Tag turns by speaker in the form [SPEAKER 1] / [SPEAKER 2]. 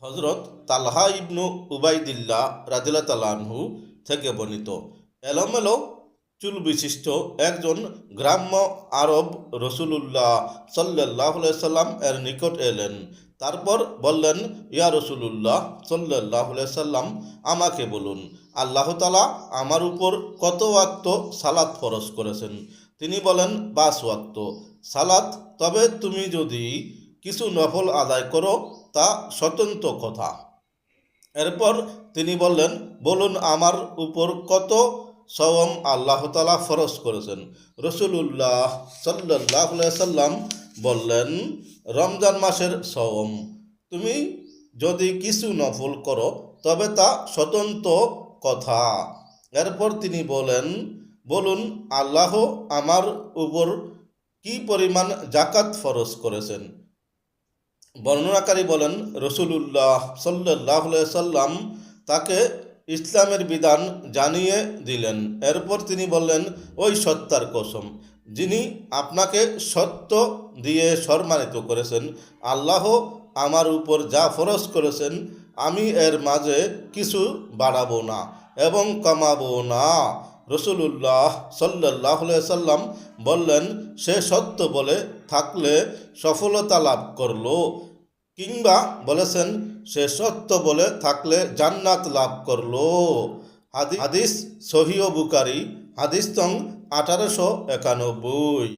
[SPEAKER 1] হযরত তালহা ইবনু উবাইদিল্লাহ রাদিয়াল্লাহু তাআলা আনহু থেকে বর্ণিত, এলোমেলো চুল বিশিষ্ট একজন গ্রাম্য আরব রাসূলুল্লাহ সাল্লাল্লাহু আলাইহি সাল্লাম এর নিকট এলেন। তারপর বললেন, ইয়া রাসূলুল্লাহ সাল্লাল্লাহু আলাইহি সাল্লাম, আমাকে বলুন, আল্লাহ তাআলা আমার উপর কত ওয়াক্ত সালাত ফরজ করেছেন? তিনি বলেন, 5 ওয়াক্ত সালাত। তবে তুমি যদি কিছু নফল আদায় করো তা স্বতন্ত্র কথা। এরপর তিনি বললেন, বলুন আমার উপর কত সওম আল্লাহ তাআলা ফরজ করেছেন? রাসূলুল্লাহ সাল্লাল্লাহু আলাইহি সাল্লাম বললেন, রমজান মাসের সওম। তুমি যদি কিছু নফল করো তবে তা স্বতন্ত্র কথা। এরপর তিনি বলুন আল্লাহ আমার উপর কি পরিমাণ যাকাত ফরজ করেছেন? বর্ণনাকারী বলেন, রাসূলুল্লাহ সাল্লাল্লাহু আলাইহি সাল্লাম তাকে ইসলামের বিধান জানিয়ে দিলেন। এরপর তিনি বললেন, ওই সত্তার কসম, যিনি আপনাকে সত্য দিয়ে সম্মানিত করেছেন, আল্লাহ আমার উপর যা ফরজ করেছেন আমি এর মাঝে কিছু বাড়াবো না এবং কমাবো না। রাসূলুল্লাহ সাল্লাল্লাহু আলাইহি সাল্লাম বললেন, সে সত্য বলে থাকলে সফলতা লাভ করলো, কিংবা বলেছেন সে সত্য বলে থাকলে জান্নাত লাভ করলো। হাদিস সহিহ বুখারী, হাদিস নং 1891।